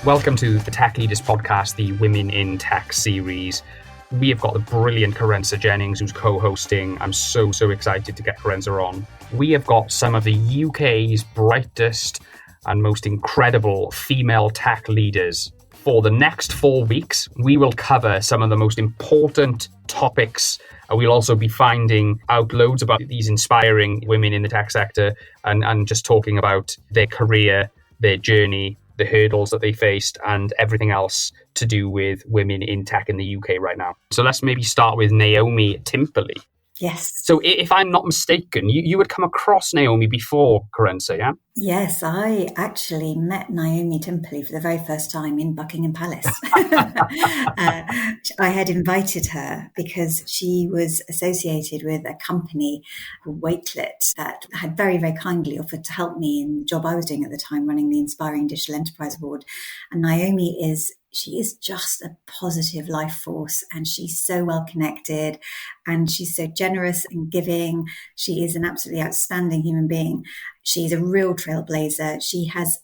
Welcome to the Tech Leaders Podcast, the Women in Tech series. We have got the brilliant Kerensa Jennings who's co-hosting. I'm so excited to get Kerensa on. We have got some of the UK's brightest and most incredible female tech leaders. For the next 4 weeks, we will cover some of the most important topics. We'll also be finding out loads about these inspiring women in the tech sector and just talking about their career, their journey, the hurdles that they faced, and everything else to do with women in tech in the UK right now. So let's maybe start with Naomi Timperley. Yes. So if I'm not mistaken, you had come across Naomi before Kerensa, yeah? Yes, I actually met Naomi Timperley for the very first time in Buckingham Palace. I had invited her because she was associated with a company called Wakelet that had very kindly offered to help me in the job I was doing at the time, running the Inspiring Digital Enterprise Award. And Naomi she is just a positive life force, and she's so well connected and she's so generous and giving. She is an absolutely outstanding human being. She's a real trailblazer. She has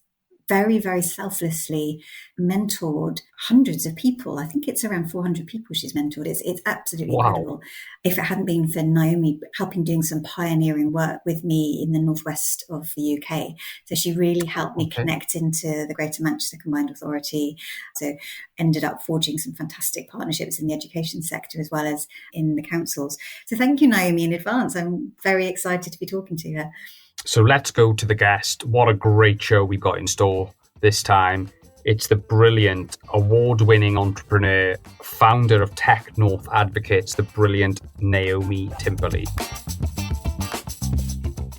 very selflessly mentored hundreds of people. I think it's around 400 people she's mentored. It's absolutely incredible. If it hadn't been for Naomi helping doing some pioneering work with me in the northwest of the UK, so she really helped me connect into the Greater Manchester Combined Authority. So ended up forging some fantastic partnerships in the education sector as well as in the councils. So thank you, Naomi, in advance. I'm very excited to be talking to her. So let's go to the guest. What a great show we've got in store this time. It's the brilliant, award-winning entrepreneur, founder of Tech North Advocates, the brilliant Naomi Timperley.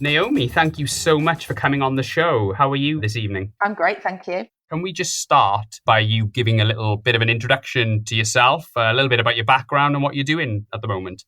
Naomi, thank you so much for coming on the show. How are you this evening? I'm great, thank you. Can we just start by you giving a little bit of an introduction to yourself, a little bit about your background and what you're doing at the moment?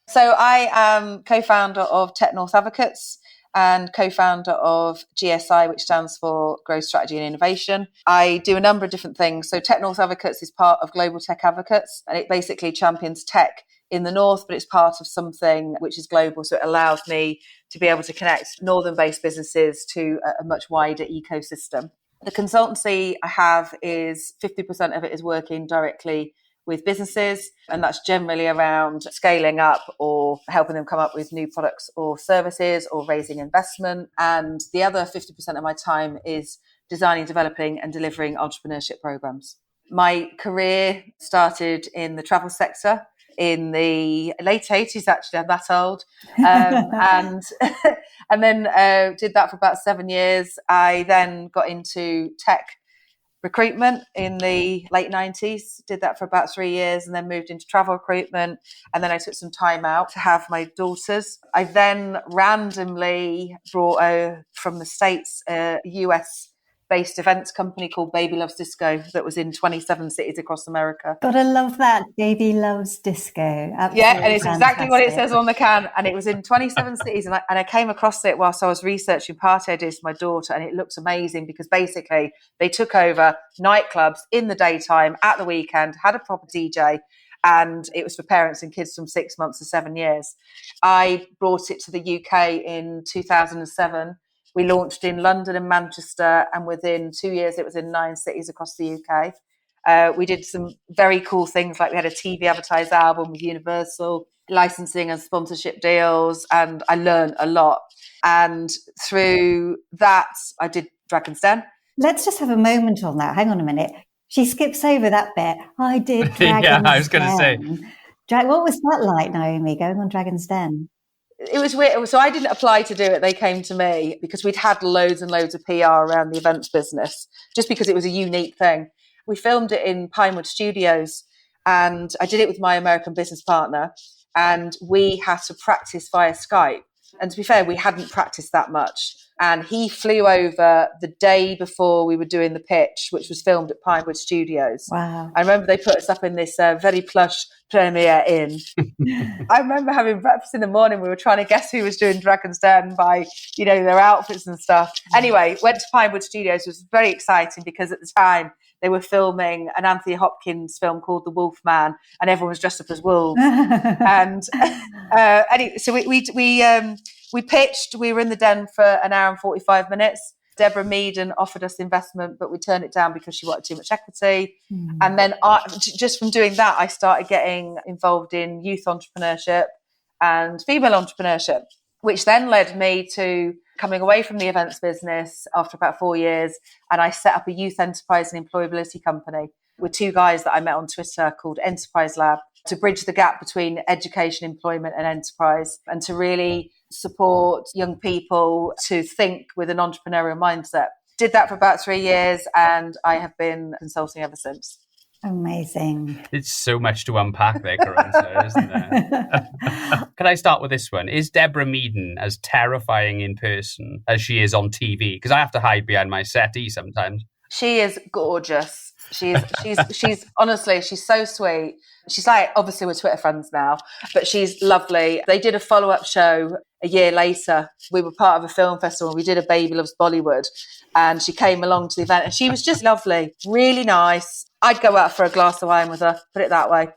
So I am co-founder of Tech North Advocates and co-founder of GSI, which stands for Growth Strategy and Innovation. I do a number of different things. So Tech North Advocates is part of Global Tech Advocates, and it basically champions tech in the north, but it's part of something which is global. So it allows me to be able to connect northern-based businesses to a much wider ecosystem. The consultancy I have is 50% of it is working directly with businesses, and that's generally around scaling up or helping them come up with new products or services or raising investment. And the other 50% of my time is designing, developing and delivering entrepreneurship programs. My career started in the travel sector in the late 80s, actually, I'm that old. And then did that for about 7 years. I then got into tech recruitment in the late 90s, did that for about 3 years, and then moved into travel recruitment. And then I took some time out to have my daughters. I then randomly brought from the States a US-based events company called Baby Loves Disco that was in 27 cities across America. Gotta love that, Baby Loves Disco. Absolutely yeah, and it's fantastic. exactly what it says on the can. And it was in 27 cities. And I came across it whilst I was researching party ideas for my daughter. And it looks amazing because basically they took over nightclubs in the daytime, at the weekend, had a proper DJ. And it was for parents and kids from 6 months to 7 years. I brought it to the UK in 2007. We launched in London and Manchester, and within 2 years, it was in 9 cities across the UK. We did some very cool things, like we had a TV advertised album with Universal, licensing and sponsorship deals, and I learned a lot. And through that, I did Dragon's Den. Let's just have a moment on that. Hang on a minute. She skips over that bit. I did Dragon's Den. Yeah, I was going to say. What was that like, Naomi, going on Dragon's Den? It was weird. So I didn't apply to do it. They came to me because we'd had loads and loads of PR around the events business, just because it was a unique thing. We filmed it in Pinewood Studios, and I did it with my American business partner, and we had to practice via Skype. And to be fair, we hadn't practiced that much. And he flew over the day before we were doing the pitch, which was filmed at Pinewood Studios. Wow. I remember they put us up in this very plush Premier Inn. I remember having breakfast in the morning. We were trying to guess who was doing Dragon's Den by, their outfits and stuff. Anyway, went to Pinewood Studios. It was very exciting because at the time they were filming an Anthony Hopkins film called The Wolf Man, and everyone was dressed up as wolves. And anyway, so we pitched. We were in the den for an hour and 45 minutes. Deborah Meadon offered us investment, but we turned it down because she wanted too much equity. Mm. And then just from doing that, I started getting involved in youth entrepreneurship and female entrepreneurship, which then led me to coming away from the events business after about 4 years. And I set up a youth enterprise and employability company with two guys that I met on Twitter called Enterprise Lab, to bridge the gap between education, employment and enterprise, and to really support young people to think with an entrepreneurial mindset. Did that for about 3 years, and I have been consulting ever since. Amazing. It's so much to unpack there, Kerensa, isn't there? Can I start with this one? Is Deborah Meadon as terrifying in person as she is on TV? Because I have to hide behind my settee sometimes. She is gorgeous. She's honestly, she's so sweet. She's like, obviously we're Twitter friends now, but she's lovely. They did a follow-up show a year later. We were part of a film festival. We did a Baby Loves Bollywood, and she came along to the event, and she was just lovely, really nice. I'd go out for a glass of wine with her, put it that way.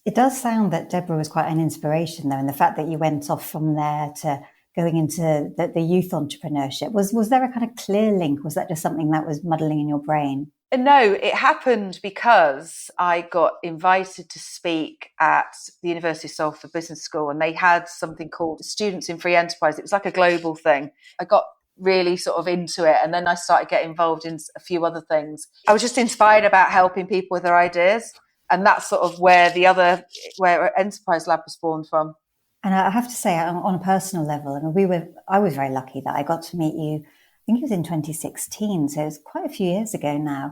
It does sound that Deborah was quite an inspiration, though, and the fact that you went off from there to going into the youth entrepreneurship. Was there a kind of clear link? Was that just something that was muddling in your brain? No, it happened because I got invited to speak at the University of Salford Business School, and they had something called Students in Free Enterprise. It was like a global thing. I got really sort of into it, and then I started getting involved in a few other things. I was just inspired about helping people with their ideas, and that's sort of where where Enterprise Lab was born from. And I have to say, on a personal level, I was very lucky that I got to meet you. I think it was in 2016, so it's quite a few years ago now.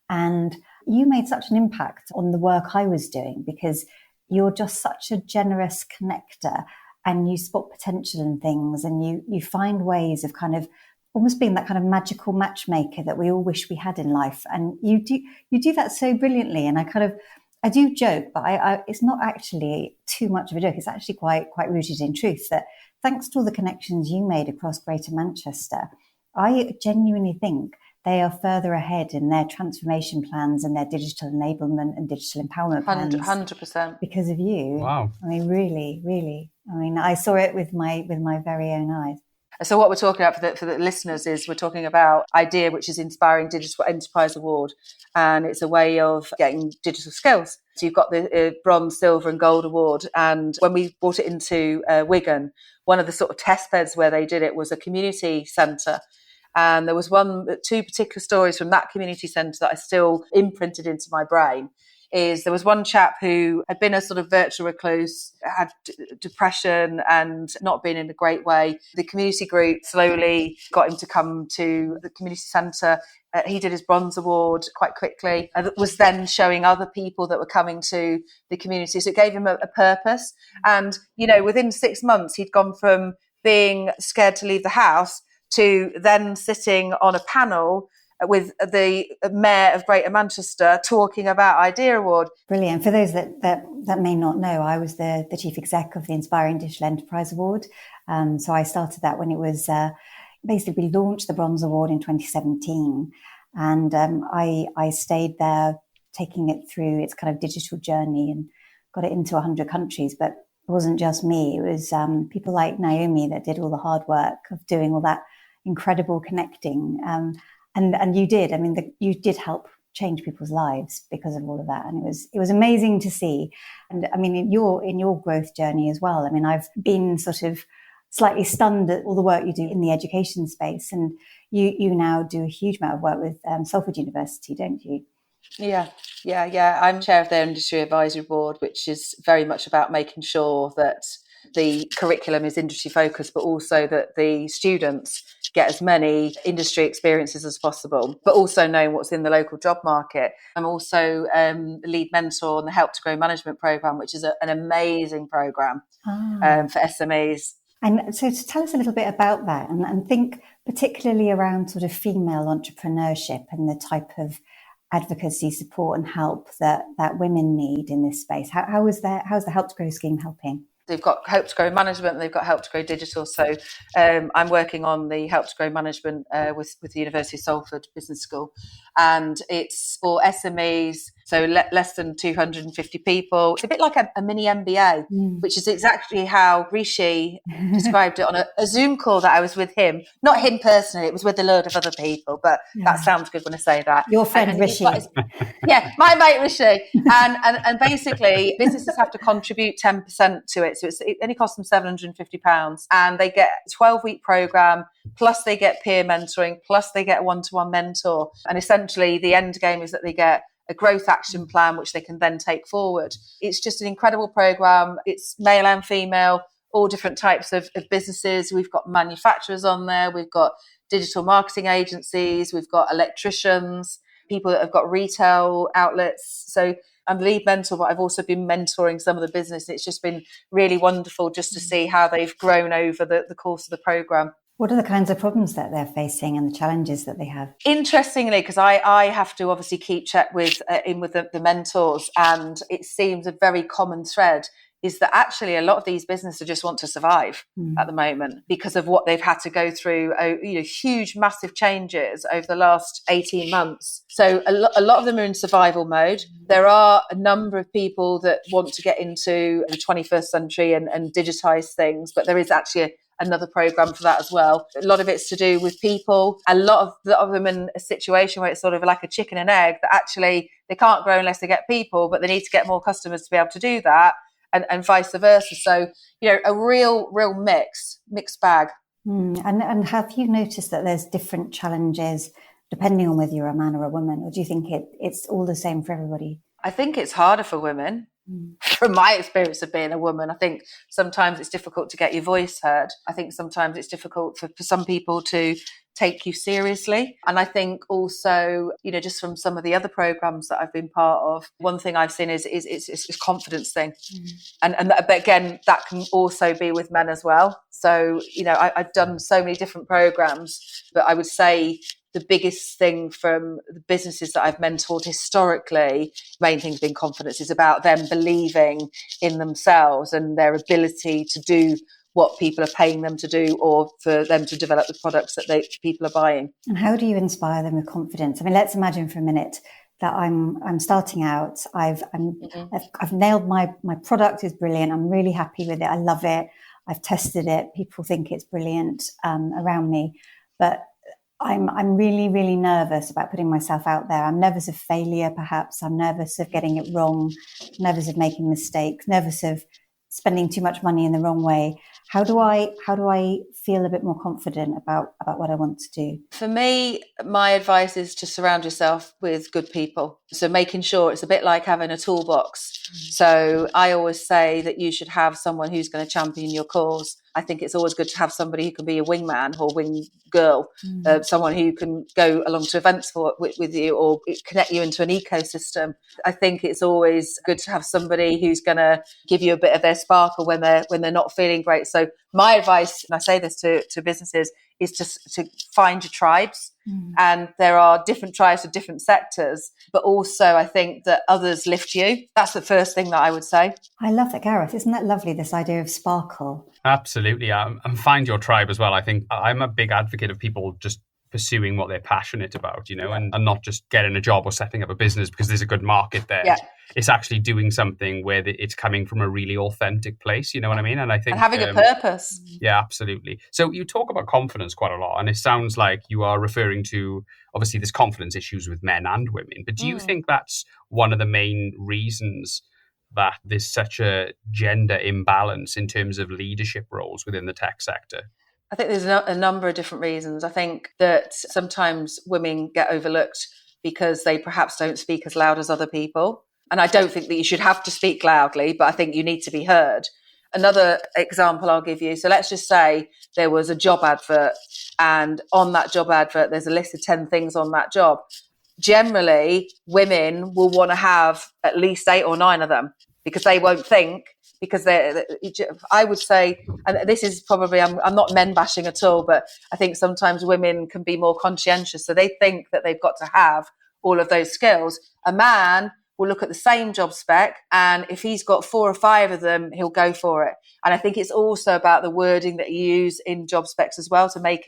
And you made such an impact on the work I was doing, because you're just such a generous connector, and you spot potential in things, and you find ways of kind of almost being that kind of magical matchmaker that we all wish we had in life. And you do that so brilliantly. And I do joke, but it's not actually too much of a joke. It's actually quite rooted in truth, that thanks to all the connections you made across Greater Manchester, I genuinely think they are further ahead in their transformation plans and their digital enablement and digital empowerment plans. 100%. Because of you. Wow. I mean, really, really. I mean, I saw it with my very own eyes. So what we're talking about for the listeners is we're talking about IDEA, which is Inspiring Digital Enterprise Award. And it's a way of getting digital skills. So you've got the bronze, silver and gold award. And when we brought it into Wigan, one of the sort of test beds where they did it was a community centre. And there was two particular stories from that community centre that I still imprinted into my brain. There was one chap who had been a sort of virtual recluse, had depression and not been in a great way. The community group slowly got him to come to the community centre. He did his bronze award quite quickly, and was then showing other people that were coming to the community. So it gave him a purpose. And, within 6 months, he'd gone from being scared to leave the house to then sitting on a panel with the Mayor of Greater Manchester talking about IDEA Award. Brilliant. For those that may not know, I was the Chief Exec of the Inspiring Digital Enterprise Award. So I started that when it was basically we launched the Bronze Award in 2017. And I stayed there, taking it through its kind of digital journey and got it into 100 countries. But it wasn't just me. It was people like Naomi that did all the hard work of doing all that incredible connecting. And you did. I mean, you did help change people's lives because of all of that, and it was amazing to see. And I mean, in your growth journey as well. I mean, I've been sort of slightly stunned at all the work you do in the education space, and you now do a huge amount of work with Salford University, don't you? Yeah. I'm chair of their industry advisory board, which is very much about making sure that the curriculum is industry focused, but also that the students get as many industry experiences as possible, but also knowing what's in the local job market. I'm also the lead mentor on the Help to Grow Management Programme, which is an amazing programme for SMEs. And so to tell us a little bit about that, and think particularly around sort of female entrepreneurship and the type of advocacy, support and help that women need in this space. How's the Help to Grow scheme helping? They've got Help to Grow Management and they've got Help to Grow Digital. So I'm working on the Help to Grow Management with the University of Salford Business School. And it's for SMEs, so less than 250 people. It's a bit like a mini MBA, which is exactly how Rishi described it on a Zoom call that I was with him. Not him personally, it was with a load of other people, but that sounds good when I say that. Your friend Rishi. Yeah, my mate Rishi. And basically, businesses have to contribute 10% to it. So it only costs them £750. And they get a 12-week programme, plus they get peer mentoring, plus they get a one-to-one mentor. And essentially, the end game is that they get a growth action plan, which they can then take forward. It's just an incredible programme. It's male and female, all different types of businesses. We've got manufacturers on there. We've got digital marketing agencies. We've got electricians, people that have got retail outlets. So I'm the lead mentor, but I've also been mentoring some of the business. It's just been really wonderful just to see how they've grown over the course of the programme. What are the kinds of problems that they're facing and the challenges that they have? Interestingly, because I have to obviously keep check with the mentors, and it seems a very common thread is that actually a lot of these businesses just want to survive at the moment because of what they've had to go through, huge, massive changes over the last 18 months. So a lot of them are in survival mode. There are a number of people that want to get into the 21st century and digitize things, but there is actually another program for that as well. A lot of it's to do with people. A lot of them in a situation where it's sort of like a chicken and egg, that actually they can't grow unless they get people, but they need to get more customers to be able to do that, and vice versa. So, a real mixed bag. And have you noticed that there's different challenges depending on whether you're a man or a woman, or do you think it's all the same for everybody? I think it's harder for women. From my experience of being a woman, I think sometimes it's difficult to get your voice heard. I think sometimes it's difficult for some people to take you seriously. And I think also, just from some of the other programs that I've been part of, one thing I've seen is it's confidence thing. But again, that can also be with men as well. So, I've done so many different programs, but I would say the biggest thing from the businesses that I've mentored historically, main thing's been confidence. Is about them believing in themselves and their ability to do what people are paying them to do, or for them to develop the products that people are buying. And how do you inspire them with confidence? I mean, let's imagine for a minute that I'm starting out. I've nailed my product is brilliant. I'm really happy with it. I love it. I've tested it. People think it's brilliant around me, but I'm really, really nervous about putting myself out there. I'm nervous of failure, perhaps. I'm nervous of getting it wrong, nervous of making mistakes, nervous of spending too much money in the wrong way. How do I feel a bit more confident about what I want to do? For me, my advice is to surround yourself with good people. So making sure it's a bit like having a toolbox. So I always say that you should have someone who's going to champion your cause. I think it's always good to have somebody who can be a wingman or wing girl, someone who can go along to events with you or connect you into an ecosystem. I think it's always good to have somebody who's going to give you a bit of their sparkle when they're not feeling great. So my advice, and I say this to businesses, is to find your tribes. And there are different tribes for different sectors, but also I think that others lift you. That's the first thing that I would say. I love that, Gareth. Isn't that lovely, this idea of sparkle? Absolutely. And find your tribe as well. I think I'm a big advocate of people just pursuing what they're passionate about, and not just getting a job or setting up a business because there's a good market there. Yeah. It's actually doing something where it's coming from a really authentic place, you know what I mean? And I think and having a purpose. Yeah, absolutely. So you talk about confidence quite a lot, and it sounds like you are referring to, obviously, there's confidence issues with men and women. But do you think that's one of the main reasons that there's such a gender imbalance in terms of leadership roles within the tech sector? I think there's a number of different reasons. I think that sometimes women get overlooked because they perhaps don't speak as loud as other people. And I don't think that you should have to speak loudly, but I think you need to be heard. Another example I'll give you. So let's just say there was a job advert, and on that job advert, there's a list of 10 things on that job. Generally, women will want to have at least 8 or 9 of them because they won't think, because I would say, and this is probably, I'm not men bashing at all, but I think sometimes women can be more conscientious. So they think that they've got to have all of those skills. A man will look at the same job spec, and if he's got 4 or 5 of them, he'll go for it. And I think it's also about the wording that you use in job specs as well to make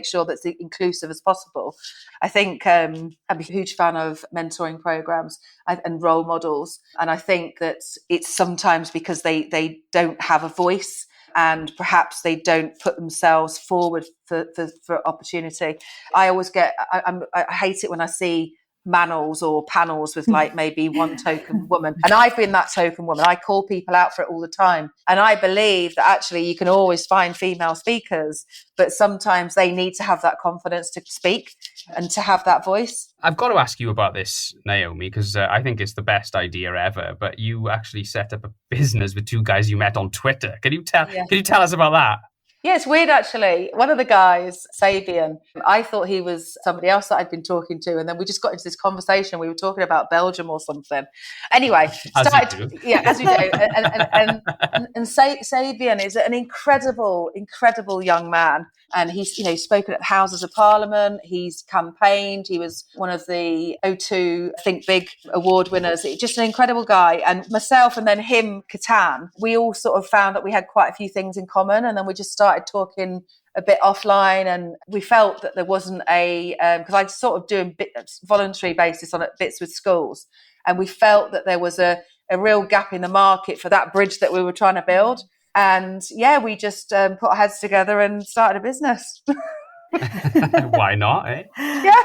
sure that it's inclusive as possible. I think I'm a huge fan of mentoring programs and role models, and I think that it's sometimes because they don't have a voice, and perhaps they don't put themselves forward for opportunity. I always I hate it when I see manels or panels with like maybe one token woman. And I've been that token woman. I call people out for it all the time. And I believe that actually you can always find female speakers, but sometimes they need to have that confidence to speak and to have that voice. I've got to ask you about this, Naomi, because I think it's the best idea ever. But you actually set up a business with 2 guys you met on Twitter. Can you tell us about that? Yeah, it's weird, actually. One of the guys, Sabian, I thought he was somebody else that I'd been talking to. And then we just got into this conversation. We were talking about Belgium or something. Anyway, as you do. And Sabian is an incredible, incredible young man. And he's, spoken at Houses of Parliament. He's campaigned. He was one of the O2 Think Big award winners. Just an incredible guy. And myself and then him, Catan, we all sort of found that we had quite a few things in common. And then we just started talking a bit offline, and we felt that there wasn't because I sort of doing voluntary basis on bits with schools, and we felt that there was a real gap in the market for that bridge that we were trying to build. And we just put our heads together and started a business. Why not? Eh? Yeah.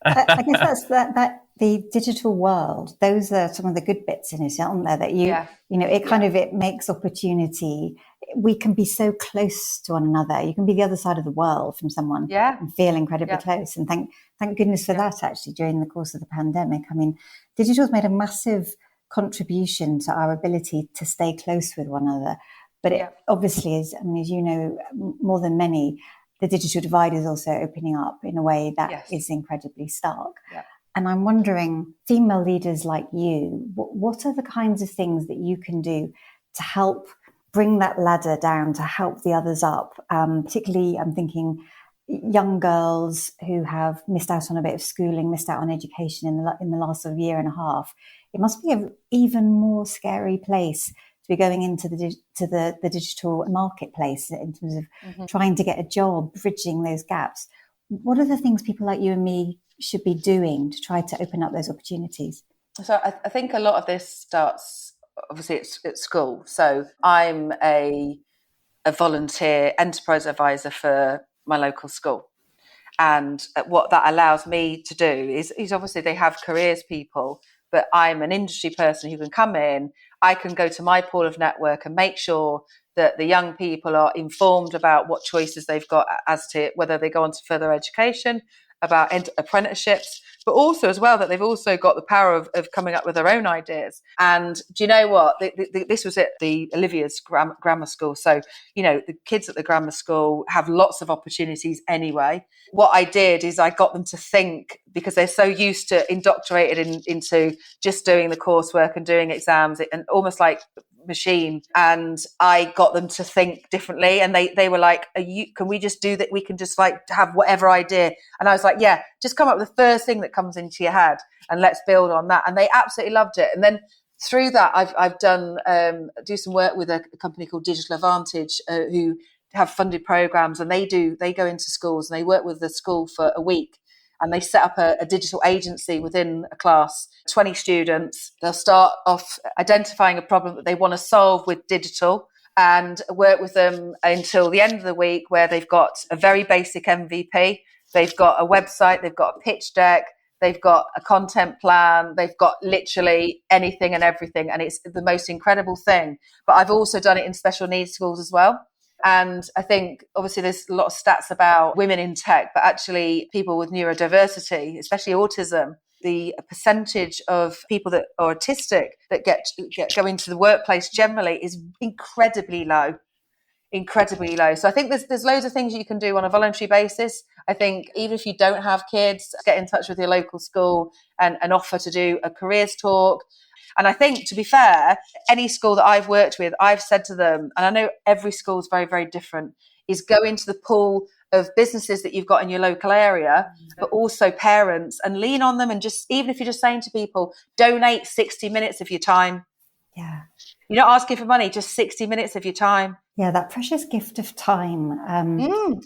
I guess that's the digital world. Those are some of the good bits in it, aren't there? That it makes opportunity. We can be so close to one another. You can be the other side of the world from someone and feel incredibly close. And thank goodness for that, actually, during the course of the pandemic. I mean, digital's made a massive contribution to our ability to stay close with one another. But it obviously is, as you know, more than many, the digital divide is also opening up in a way that is incredibly stark. Yeah. And I'm wondering, female leaders like you, what are the kinds of things that you can do to help bring that ladder down, to help the others up? Particularly, I'm thinking young girls who have missed out on a bit of schooling, missed out on education in the last sort of year and a half. It must be an even more scary place to be going into the digital marketplace in terms of trying to get a job, bridging those gaps. What are the things people like you and me should be doing to try to open up those opportunities? So I think a lot of this starts, obviously, at school. So I'm a volunteer enterprise advisor for my local school. And what that allows me to do is obviously they have careers people, but I'm an industry person who can come in. I can go to my pool of network and make sure that the young people are informed about what choices they've got as to whether they go on to further education, about apprenticeships, but also as well that they've also got the power of coming up with their own ideas. And do you know what? This was at the Olivia's grammar school. So, the kids at the grammar school have lots of opportunities anyway. What I did is I got them to think, because they're so used to indoctrinated into just doing the coursework and doing exams and almost like machine, and I got them to think differently, and they were like, can we just do that? We can just like have whatever idea. And I was like, yeah, just come up with the first thing that comes into your head and let's build on that. And they absolutely loved it. And then through that I've done do some work with a company called Digital Advantage who have funded programs, and they go into schools and they work with the school for a week. And they set up a digital agency within a class, 20 students. They'll start off identifying a problem that they want to solve with digital and work with them until the end of the week, where they've got a very basic MVP. They've got a website, they've got a pitch deck, they've got a content plan, they've got literally anything and everything. And it's the most incredible thing. But I've also done it in special needs schools as well. And I think obviously there's a lot of stats about women in tech, but actually people with neurodiversity, especially autism, the percentage of people that are autistic that go into the workplace generally is incredibly low. So I think there's loads of things you can do on a voluntary basis. I think even if you don't have kids, get in touch with your local school and offer to do a careers talk. And I think, to be fair, any school that I've worked with, I've said to them, and I know every school is very, very different, is go into the pool of businesses that you've got in your local area, but also parents, and lean on them. And just, even if you're just saying to people, donate 60 minutes of your time. Yeah. You're not asking for money, just 60 minutes of your time. Yeah, that precious gift of time.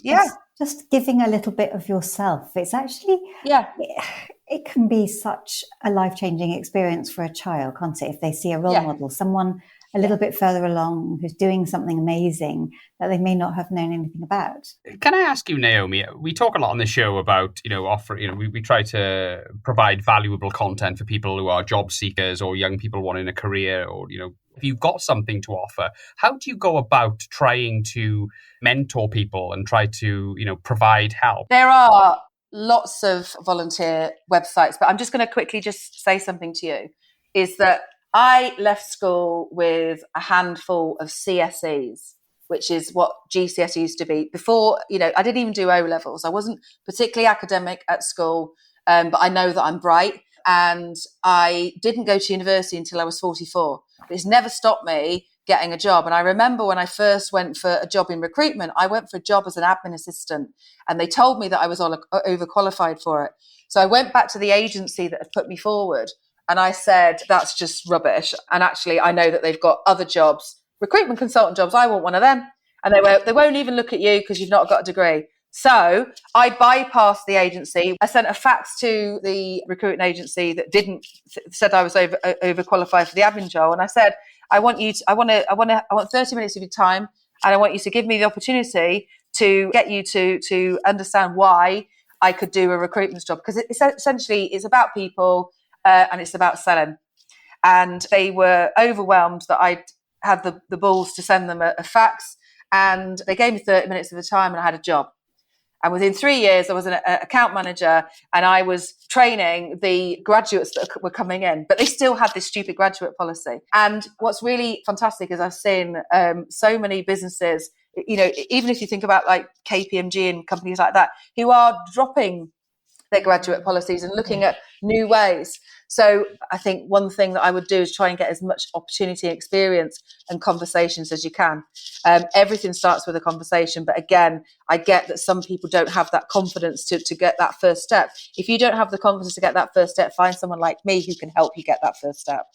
Yeah. Just giving a little bit of yourself. It's actually, it can be such a life-changing experience for a child, can't it? If they see a role model, someone a little bit further along who's doing something amazing that they may not have known anything about. Can I ask you, Naomi, we talk a lot on the show about, we try to provide valuable content for people who are job seekers or young people wanting a career, or, if you've got something to offer, how do you go about trying to mentor people and try to, provide help? There are lots of volunteer websites, but I'm just going to quickly just say something to you, is that I left school with a handful of CSEs, which is what GCSE used to be. Before, I didn't even do O-levels. I wasn't particularly academic at school, but I know that I'm bright. And I didn't go to university until I was 44. But it's never stopped me getting a job. And I remember when I first went for a job in recruitment, I went for a job as an admin assistant, and they told me that I was overqualified for it. So I went back to the agency that had put me forward, and I said, that's just rubbish. And actually, I know that they've got other jobs, recruitment consultant jobs. I want one of them. And they won't even look at you because you've not got a degree. So I bypassed the agency. I sent a fax to the recruiting agency that said I was overqualified for the admin job. And I said, I want 30 minutes of your time, and I want you to give me the opportunity to get you to understand why I could do a recruitment job. Because it's about people. And it's about selling. And they were overwhelmed that I'd had the balls to send them a fax, and they gave me 30 minutes of the time, and I had a job. And within 3 years, I was an account manager, and I was training the graduates that were coming in, but they still had this stupid graduate policy. And what's really fantastic is I've seen so many businesses, even if you think about like KPMG and companies like that, who are dropping their graduate policies and looking at new ways. So I think one thing that I would do is try and get as much opportunity, experience and conversations as you can. Everything starts with a conversation. But again, I get that some people don't have that confidence to get that first step. If you don't have the confidence to get that first step, find someone like me who can help you get that first step.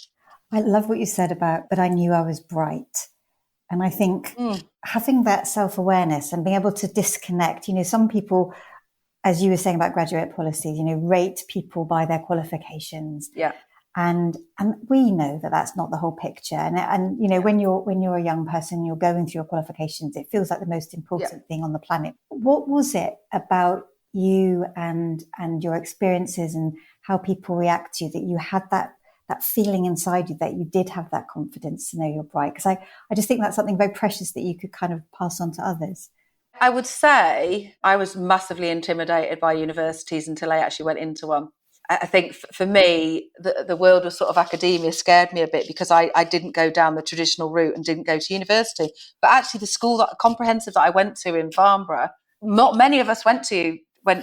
I love what you said about, but I knew I was bright. And I think having that self-awareness and being able to disconnect, some people, as you were saying about graduate policies, rate people by their qualifications. Yeah. And we know that that's not the whole picture. And when you're a young person, you're going through your qualifications, it feels like the most important thing on the planet. What was it about you and your experiences and how people react to you that you had that feeling inside you that you did have that confidence to know you're bright? Because I just think that's something very precious that you could kind of pass on to others. I would say I was massively intimidated by universities until I actually went into one. I think for me, the world of sort of academia scared me a bit because I didn't go down the traditional route and didn't go to university. But actually the school comprehensive that I went to in Farnborough, not many of us went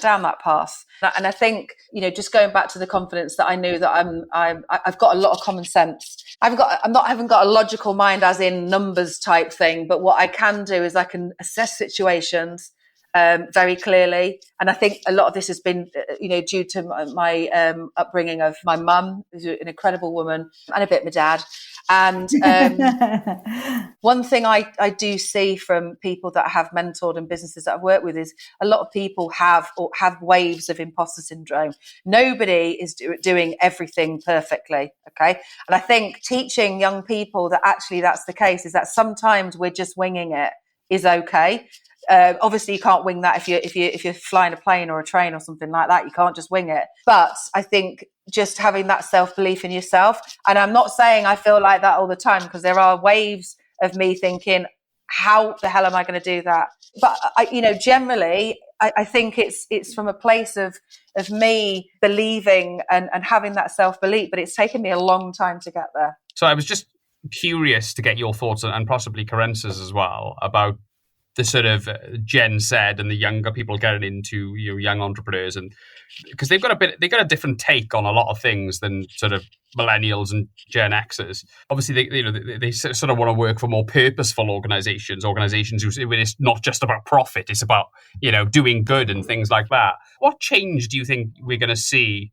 down that path. And I think, just going back to the confidence that I knew that I've got a lot of common sense. I haven't got a logical mind as in numbers type thing, but what I can do is I can assess situations very clearly. And I think a lot of this has been, due to my upbringing of my mum, who's an incredible woman, and a bit my dad. And one thing I do see from people that I have mentored and businesses that I've worked with is a lot of people have waves of imposter syndrome. Nobody is doing everything perfectly, okay? And I think teaching young people that actually that's the case is that sometimes we're just winging it is okay. Obviously, you can't wing that if you're flying a plane or a train or something like that. You can't just wing it. But I think just having that self-belief in yourself, and I'm not saying I feel like that all the time, because there are waves of me thinking, how the hell am I going to do that? But generally, I think it's from a place of me believing and having that self-belief. But it's taken me a long time to get there. So I was just curious to get your thoughts, and possibly Kerensa's as well, about the sort of Jen said and the younger people getting into young entrepreneurs, and because they've got a different take on a lot of things than sort of millennials and Gen Xers. Obviously, they sort of want to work for more purposeful organizations where it's not just about profit, it's about, doing good and things like that. What change do you think we're going to see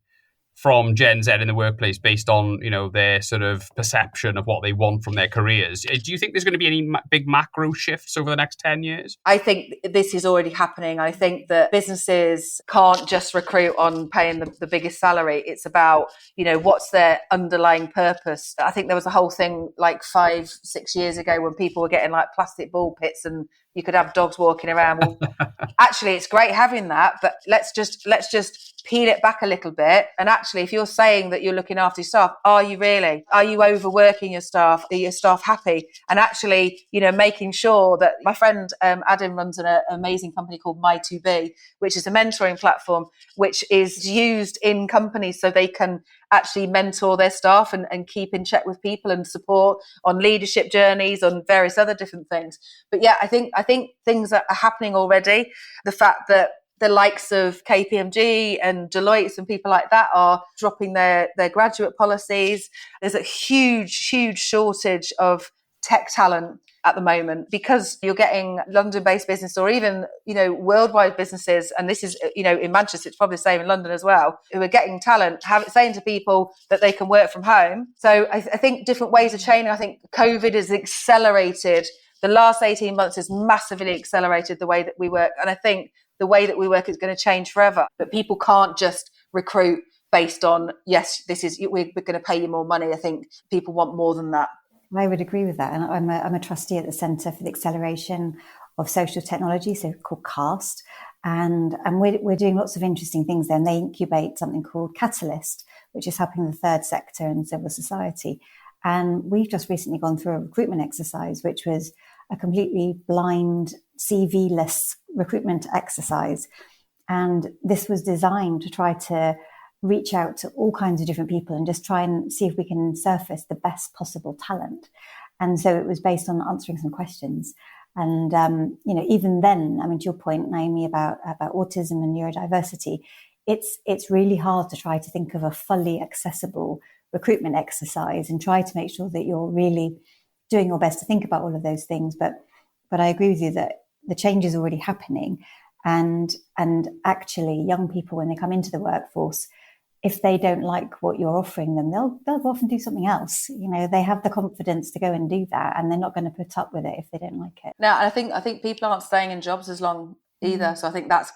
from Gen Z in the workplace based on, their sort of perception of what they want from their careers? Do you think there's going to be any big macro shifts over the next 10 years? I think this is already happening. I think that businesses can't just recruit on paying the biggest salary. It's about, what's their underlying purpose. I think there was a whole thing like 5-6 years ago when people were getting like plastic ball pits and you could have dogs walking around. Well, actually, it's great having that, but let's just peel it back a little bit. And actually, if you're saying that you're looking after your staff, are you really? Are you overworking your staff? Are your staff happy? And actually, making sure that my friend Adam runs an amazing company called My2B, which is a mentoring platform, which is used in companies so they can actually mentor their staff and keep in check with people and support on leadership journeys, on various other different things. But yeah, I think things are happening already. The fact that the likes of KPMG and Deloitte and people like that are dropping their graduate policies. There's a huge shortage of tech talent at the moment because you're getting London-based business or even, worldwide businesses. And this is, in Manchester, it's probably the same in London as well, who are getting talent, saying to people that they can work from home. So I think different ways of training. I think COVID has accelerated. The last 18 months has massively accelerated the way that we work. And I think the way that we work is going to change forever. But people can't just recruit based on, yes, we're going to pay you more money. I think people want more than that. I would agree with that. And I'm a trustee at the Centre for the Acceleration of Social Technology, so called CAST. And we're doing lots of interesting things there. And they incubate something called Catalyst, which is helping the third sector and civil society. And we've just recently gone through a recruitment exercise, which was a completely blind, CV-less recruitment exercise. And this was designed to try to reach out to all kinds of different people and just try and see if we can surface the best possible talent. And so it was based on answering some questions. And, even then, to your point, Naomi, about autism and neurodiversity, it's really hard to try to think of a fully accessible recruitment exercise and try to make sure that you're really doing your best to think about all of those things. But I agree with you that the change is already happening. And actually, young people, when they come into the workforce, if they don't like what you're offering them, they'll go off and do something else. They have the confidence to go and do that, and they're not going to put up with it if they don't like it. Now, I think people aren't staying in jobs as long either. So I think that's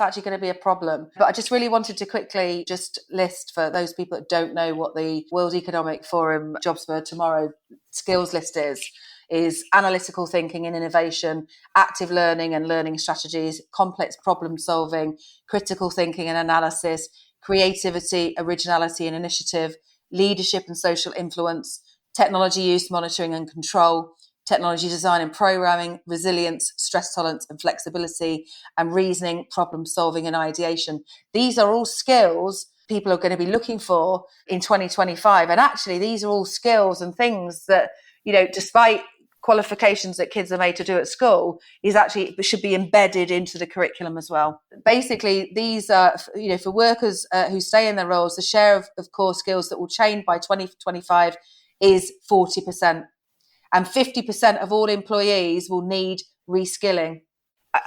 actually going to be a problem. But I just really wanted to quickly just list for those people that don't know what the World Economic Forum Jobs for Tomorrow skills list is analytical thinking and innovation, active learning and learning strategies, complex problem solving, critical thinking and analysis, creativity, originality and initiative, leadership and social influence, technology use, monitoring and control, technology design and programming, resilience, stress tolerance and flexibility, and reasoning, problem solving and ideation. These are all skills people are going to be looking for in 2025. And actually, these are all skills and things that, despite qualifications that kids are made to do at school, should be embedded into the curriculum as well. Basically, these are, for workers who stay in their roles, the share of core skills that will change by 2025 is 40%. And 50% of all employees will need reskilling.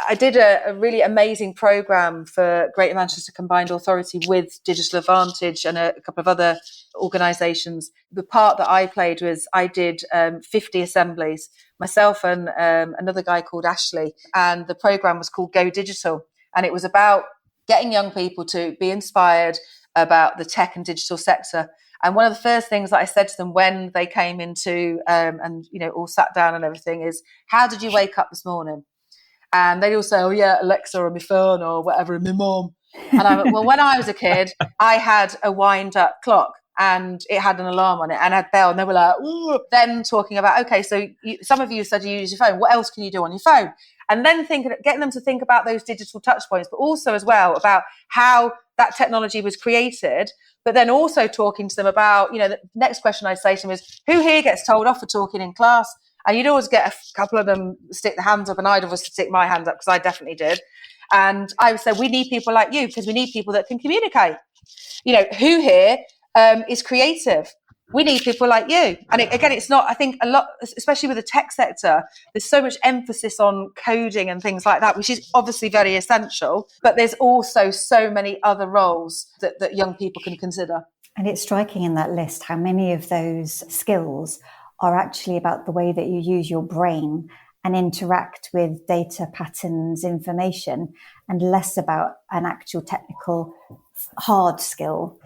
I did a really amazing programme for Greater Manchester Combined Authority with Digital Advantage and a couple of other organisations. The part that I played was I did 50 assemblies, myself and another guy called Ashley. And the programme was called Go Digital. And it was about getting young people to be inspired about the tech and digital sector. And one of the first things that I said to them when they came into and all sat down and everything is, how did you wake up this morning? And they'd all say, oh yeah, Alexa on my phone or whatever, and my mum. And I went, well, when I was a kid, I had a wind-up clock and it had an alarm on it and had a bell, and they were like, ooh. Then talking about, okay, so some of you said you use your phone. What else can you do on your phone? And then getting them to think about those digital touch points, but also as well about how that technology was created, but then also talking to them about, the next question I'd say to them is, who here gets told off for talking in class? And you'd always get a couple of them stick their hands up, and I'd always stick my hand up because I definitely did. And I would say, we need people like you because we need people that can communicate. Who here is creative. We need people like you. And again, it's not, I think a lot, especially with the tech sector, there's so much emphasis on coding and things like that, which is obviously very essential. But there's also so many other roles that young people can consider. And it's striking in that list how many of those skills are actually about the way that you use your brain and interact with data, patterns, information, and less about an actual technical hard skill.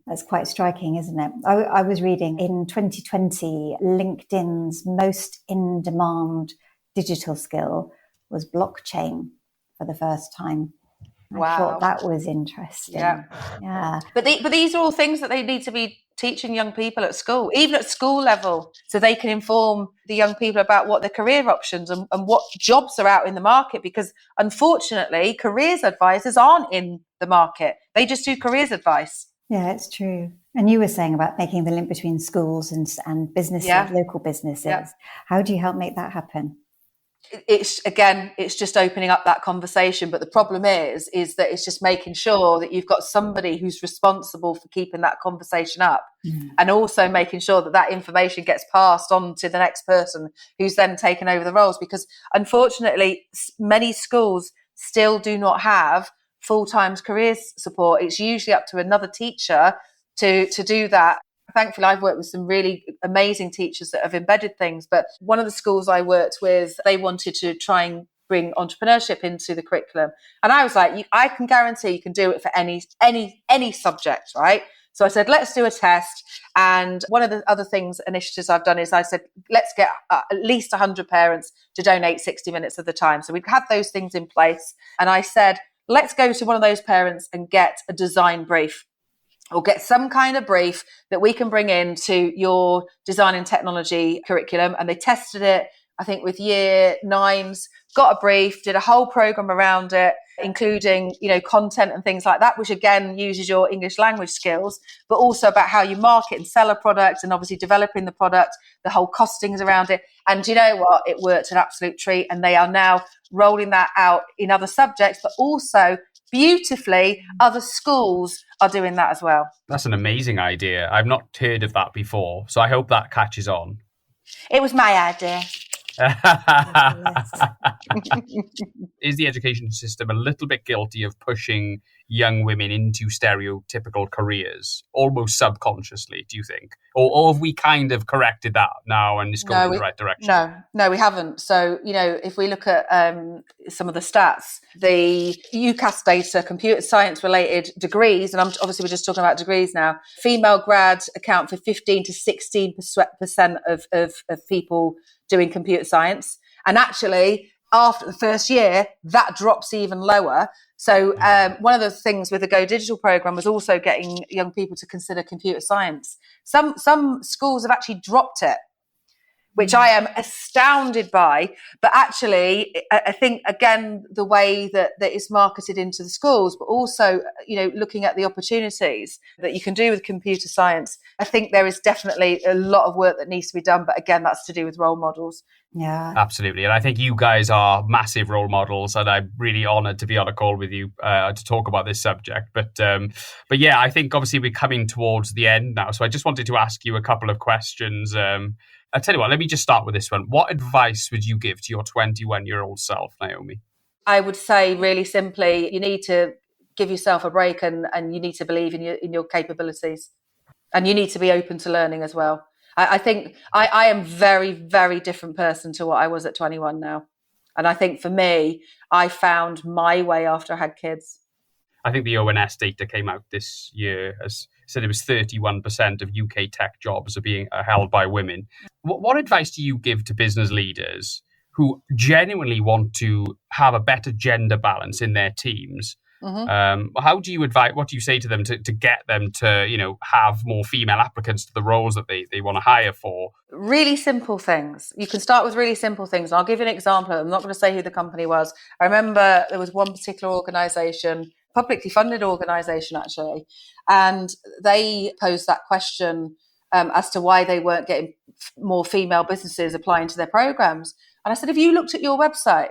That's quite striking, isn't it? I was reading in 2020, LinkedIn's most in-demand digital skill was blockchain for the first time. Wow. I thought that was interesting. Yeah. But these are all things that they need to be teaching young people at school, even at school level, so they can inform the young people about what their career options and what jobs are out in the market. Because unfortunately, careers advisors aren't in the market. They just do careers advice. Yeah, it's true. And you were saying about making the link between schools and businesses, local businesses. Yeah. How do you help make that happen? It's just opening up that conversation. But the problem is that it's just making sure that you've got somebody who's responsible for keeping that conversation up, and also making sure that information gets passed on to the next person who's then taken over the roles. Because unfortunately, many schools still do not have full-time careers support. It's usually up to another teacher to do that. Thankfully, I've worked with some really amazing teachers that have embedded things. But one of the schools I worked with, they wanted to try and bring entrepreneurship into the curriculum. And I was like, I can guarantee you can do it for any subject, right? So I said, let's do a test. And one of the other initiatives I've done is I said, let's get at least 100 parents to donate 60 minutes of the time. So we'd had those things in place. And I said, let's go to one of those parents and get a design brief, or get some kind of brief that we can bring into your design and technology curriculum. And they tested it, I think, with year 9s, got a brief, did a whole program around it, including, content and things like that, which again uses your English language skills, but also about how you market and sell a product, and obviously developing the product, the whole costings around it. And you know what? It worked an absolute treat. And they are now rolling that out in other subjects, but also beautifully, other schools are doing that as well. That's an amazing idea. I've not heard of that before, so I hope that catches on. It was my idea. Is the education system a little bit guilty of pushing young women into stereotypical careers, almost subconsciously, do you think? Or have we kind of corrected that now and it's going in the right direction? No, we haven't. So, if we look at some of the stats, the UCAS data, computer science related degrees, and we're just talking about degrees now, female grads account for 15 to 16% of people doing computer science. And actually, after the first year, that drops even lower. So one of the things with the Go Digital program was also getting young people to consider computer science. Some schools have actually dropped it, which I am astounded by. But actually, I think, again, the way that it's marketed into the schools, but also, looking at the opportunities that you can do with computer science, I think there is definitely a lot of work that needs to be done. But again, that's to do with role models. Yeah, absolutely. And I think you guys are massive role models, and I'm really honoured to be on a call with you to talk about this subject. But yeah, I think obviously we're coming towards the end now. So I just wanted to ask you a couple of questions. I'll tell you what, let me just start with this one. What advice would you give to your 21-year-old self, Naomi? I would say really simply, you need to give yourself a break, and you need to believe in your capabilities, and you need to be open to learning as well. I think I am very, very different person to what I was at 21 now. And I think for me, I found my way after I had kids. I think the ONS data came out this year as said it was 31% of UK tech jobs are being held by women. What advice do you give to business leaders who genuinely want to have a better gender balance in their teams? Mm-hmm. How do you advise? What do you say to them to get them to, have more female applicants to the roles that they want to hire for? Really simple things. You can start with really simple things. And I'll give you an example. I'm not going to say who the company was. I remember there was one particular organisation, publicly funded organisation actually, and they posed that question as to why they weren't getting more female businesses applying to their programs. And I said, have you looked at your website?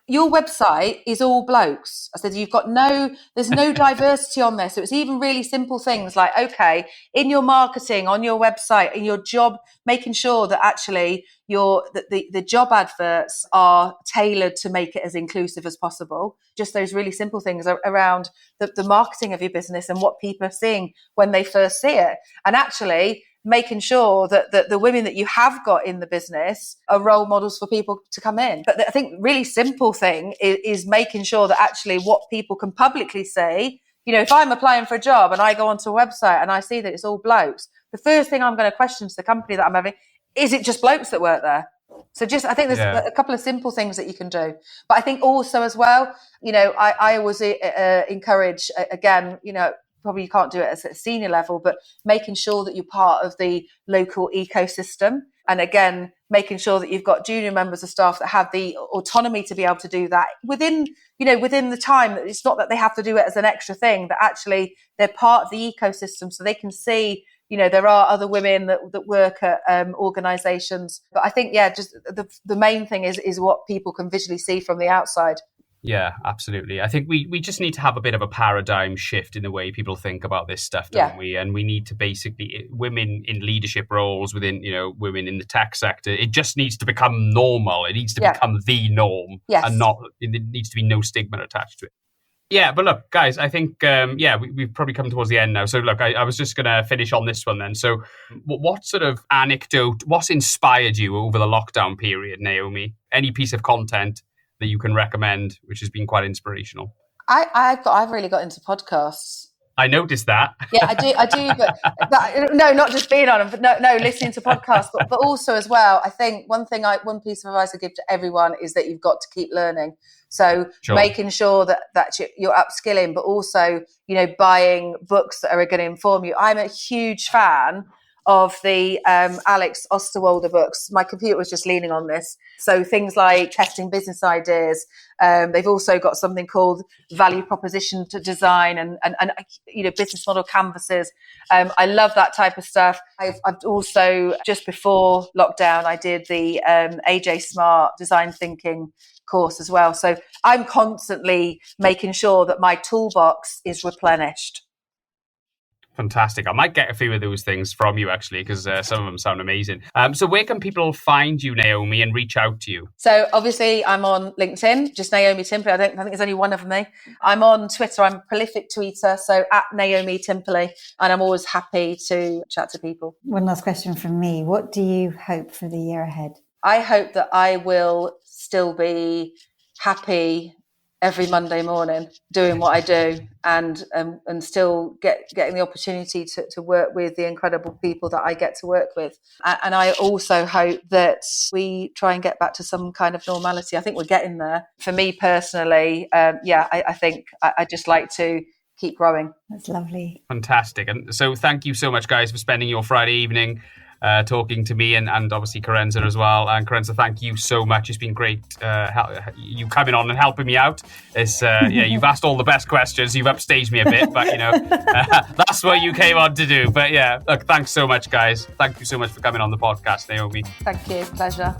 your website is all blokes. I said, there's no diversity on there. So it's even really simple things like, okay, in your marketing, on your website, in your job, making sure that actually the job adverts are tailored to make it as inclusive as possible. Just those really simple things around the marketing of your business and what people are seeing when they first see it. And actually making sure that the women that you have got in the business are role models for people to come in. But I think really simple thing is making sure that actually what people can publicly see, if I'm applying for a job and I go onto a website and I see that it's all blokes, the first thing I'm going to question to the company that I'm having, is it just blokes that work there? So a think there's a couple of simple things that you can do. But I think also as well, I always encourage, again, probably you can't do it at a senior level, but making sure that you're part of the local ecosystem. And again, making sure that you've got junior members of staff that have the autonomy to be able to do that within the time. That it's not that they have to do it as an extra thing, that actually they're part of the ecosystem so they can see, there are other women that work at organisations. But I think, just the main thing is what people can visually see from the outside. Yeah, absolutely. I think we just need to have a bit of a paradigm shift in the way people think about this stuff, don't we? And we need to basically, women in leadership roles within, women in the tech sector, it just needs to become normal. It needs to become the norm, and it needs to be no stigma attached to it. Yeah, but look, guys, I think, we've probably come towards the end now. So look, I was just going to finish on this one then. So what sort of anecdote, what's inspired you over the lockdown period, Naomi? Any piece of content that you can recommend, which has been quite inspirational? I've really got into podcasts. I noticed that. Yeah, I do, but no, not just being on them, but no, listening to podcasts, but also as well, I think one piece of advice I give to everyone is that you've got to keep learning. So making sure that you're upskilling, but also, buying books that are going to inform you. I'm a huge fan of the Alex Osterwalder books. My computer was just leaning on this. So things like Testing Business Ideas. They've also got something called Value Proposition to Design and business model canvases. I love that type of stuff. I've also, just before lockdown, I did the AJ Smart Design Thinking course as well. So I'm constantly making sure that my toolbox is replenished. Fantastic. I might get a few of those things from you, actually, because some of them sound amazing. So where can people find you, Naomi, and reach out to you? So obviously I'm on LinkedIn, just Naomi Timperley. I think there's only one of me. I'm on Twitter. I'm a prolific tweeter, so at Naomi Timperley, and I'm always happy to chat to people. One last question from me. What do you hope for the year ahead? I hope that I will still be happy every Monday morning doing what I do and still getting the opportunity to work with the incredible people that I get to work with. And I also hope that we try and get back to some kind of normality. I think we're getting there. For me personally, I think I just like to keep growing. That's lovely. Fantastic. And so thank you so much, guys, for spending your Friday evening talking to me and obviously Kerensa as well. And Kerensa, thank you so much. It's been great you coming on and helping me out. It's you've asked all the best questions. You've upstaged me a bit, but that's what you came on to do. But look, thanks so much, guys. Thank you so much for coming on the podcast, Naomi. Thank you. Pleasure.